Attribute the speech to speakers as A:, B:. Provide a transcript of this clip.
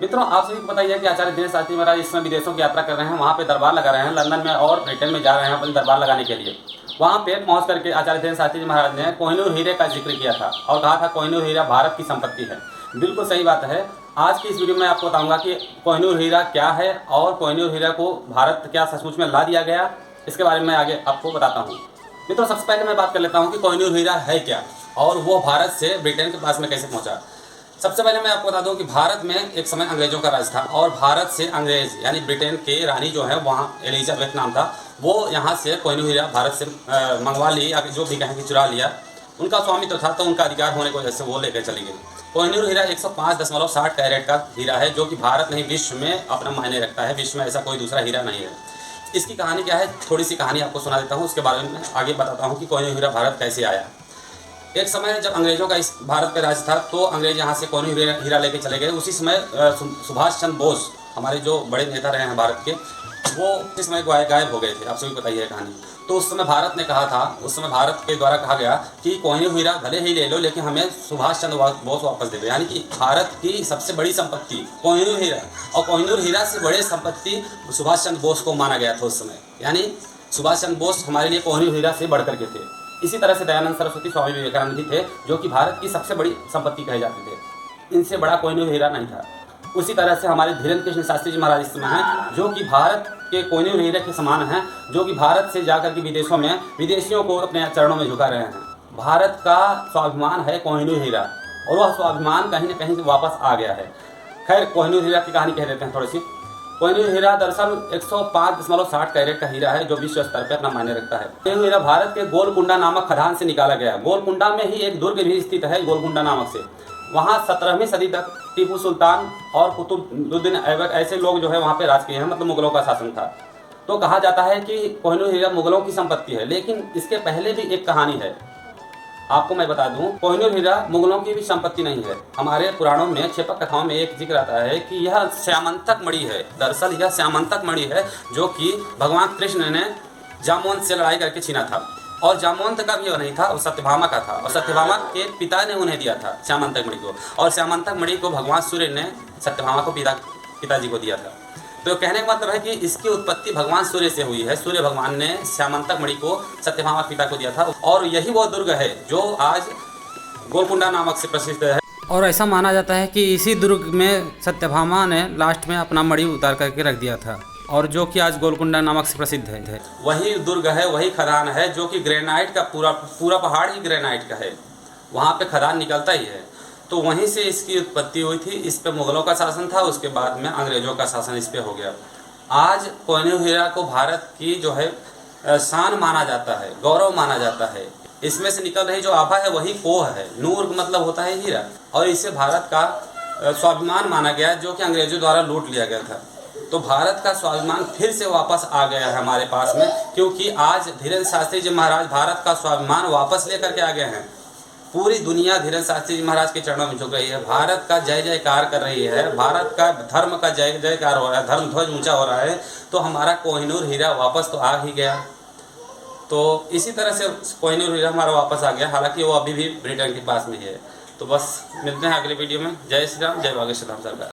A: मित्रों, आप सभी को पता ही है कि आचार्य धीरेन्द्र शास्त्री महाराज इस समय विदेशों की यात्रा कर रहे हैं। वहाँ पे दरबार लगा रहे हैं, लंदन में और ब्रिटेन में जा रहे हैं अपनी दरबार लगाने के लिए। वहाँ पे पहुँच करके आचार्य धीरेन्द्र शास्त्री जी महाराज ने कोहिनूर हीरे का जिक्र किया था और कहा था कोहिनूर हीरा भारत की संपत्ति है। बिल्कुल सही बात है। आज की इस वीडियो में आपको बताऊंगा कि कोहिनूर हीरा क्या है और कोहिनूर हीरा को भारत क्या सचमुच में ला दिया गया, इसके बारे में आगे आपको बताता हूँ। मित्रों, सबसे पहले मैं बात कर लेता हूँ कि कोहिनूर हीरा है क्या और वो भारत से ब्रिटेन के पास में कैसे पहुँचा। सबसे पहले मैं आपको बता दूं कि भारत में एक समय अंग्रेज़ों का राज था और भारत से अंग्रेज़ यानी ब्रिटेन के रानी जो है वहाँ एलिजाबेथ नाम था, वो यहाँ से कोहिनूर हीरा भारत से मंगवा ली या जो भी कहें कि चुरा लिया। उनका स्वामित्व था तो उनका अधिकार होने की वजह से वो लेकर चली गई। कोहिनूर हीरा 105.60 कैरेट का हीरा है जो कि भारत नहीं विश्व में अपना मायने रखता है। विश्व में ऐसा कोई दूसरा हीरा नहीं है। इसकी कहानी क्या है, थोड़ी सी कहानी आपको सुना देता हूँ, उसके बारे में आगे बताता हूँ कि कोहिनूर हीरा भारत कैसे आया। एक समय जब अंग्रेज़ों का इस भारत पे राज था तो अंग्रेज़ यहाँ से कोहिनूर हीरा लेके चले गए। उसी समय सुभाष चंद्र बोस, हमारे जो बड़े नेता रहे हैं भारत के, वो उस समय गायब हो गए थे। आप सभी को बताइए कहानी। तो उस समय भारत ने कहा था, उस समय भारत के द्वारा कहा गया कि कोहिनूर हीरा भले ही ले लो लेकिन हमें सुभाष चंद्र बोस वापस दे दो। यानी कि भारत की सबसे बड़ी संपत्ति कोहिनूर हीरा और कोहिनूर हीरा से बड़े संपत्ति सुभाष चंद्र बोस को माना गया था उस समय। यानी सुभाष चंद्र बोस हमारे लिए कोहिनूर हीरा से बढ़ करके थे। इसी तरह से दयानंद सरस्वती, स्वामी विवेकानंद भी थे जो कि भारत की सबसे बड़ी संपत्ति कहे जाते थे। इनसे बड़ा कोहिनूर हीरा नहीं था। उसी तरह से हमारे धीरेन्द्र कृष्ण शास्त्री जी महाराज इस समय हैं जो कि भारत के कोहिनूर हीरे के समान हैं, जो कि भारत से जाकर के विदेशों में विदेशियों को अपने चरणों में झुका रहे हैं। भारत का स्वाभिमान है कोहिनूर हीरा और वह स्वाभिमान कहीं न कहीं से वापस आ गया है। खैर, कोहिनूर हीरा की कहानी कह देते हैं थोड़ी सी। कोहिनूर हीरा दरअसल 105.60 कैरेट का हीरा है जो विश्व स्तर पर अपना मायने रखता है। कोहिनूर हीरा भारत के गोलकुंडा नामक खदान से निकाला गया। गोलकुंडा में ही एक दुर्ग भी स्थित है, गोलकुंडा नामक से। वहाँ 17वीं सदी तक टीपू सुल्तान और कुतुबुद्दीन ऐबक ऐसे लोग जो है वहाँ पे राज किए हैं, मतलब मुगलों का शासन था। तो कहा जाता है कि कोहिनूर हीरा मुगलों की संपत्ति है, लेकिन इसके पहले भी एक कहानी है। आपको मैं बता दूं, कोहिनूर हीरा मुगलों की भी संपत्ति नहीं है। हमारे पुराणों में, क्षेपक कथाओं में एक जिक्र आता है कि यह श्यामंतक मणि है। दरअसल यह श्यामंतक मणि है जो कि भगवान कृष्ण ने जामवंत से लड़ाई करके छीना था और जामवंत का भी नहीं था, और सत्यभामा का था और सत्यभामा के पिता ने उन्हें दिया था श्यामंतक मणि को, और श्यामंतक मणि को भगवान सूर्य ने सत्यभामा को पिताजी को दिया था। तो कहने का मतलब है कि इसकी उत्पत्ति भगवान सूर्य से हुई है। सूर्य भगवान ने श्यामंतक मणि को सत्यभामा पिता को दिया था और यही वो दुर्ग है जो आज गोलकुंडा नामक से प्रसिद्ध है। और ऐसा माना जाता है कि इसी दुर्ग में सत्यभामा ने लास्ट में अपना मणि उतार करके रख दिया था और जो कि आज गोलकुंडा नामक से प्रसिद्ध है। वही दुर्ग है, वही खदान है जो कि ग्रेनाइट का पूरा पहाड़ ही ग्रेनाइट का है। वहाँ पे खदान निकलता ही है। तो वहीं से इसकी उत्पत्ति हुई थी। इस पे मुगलों का शासन था, उसके बाद में अंग्रेज़ों का शासन इस पे हो गया। आज कोहिनूर हीरा को भारत की जो है शान माना जाता है, गौरव माना जाता है। इसमें से निकल रही जो आभा है वही कोह है। नूर मतलब होता है हीरा, और इसे भारत का स्वाभिमान माना गया जो कि अंग्रेज़ों द्वारा लूट लिया गया था। तो भारत का स्वाभिमान फिर से वापस आ गया है हमारे पास में, क्योंकि आज धीरेन्द्र शास्त्री जी महाराज भारत का स्वाभिमान वापस लेकर के आ गए हैं। पूरी दुनिया धीरेन्द्र शास्त्री जी महाराज के चरणों में झुक रही है, भारत का जय जयकार कर रही है, भारत का धर्म का जय जयकार हो रहा है, धर्म ध्वज ऊंचा हो रहा है। तो हमारा कोहिनूर हीरा वापस तो आ ही गया। तो इसी तरह से कोहिनूर हीरा हमारा वापस आ गया, हालांकि वो अभी भी ब्रिटेन के पास में है। तो बस मिलते हैं अगले वीडियो में। जय श्री राम, जय बागेश्वर धाम सरकार।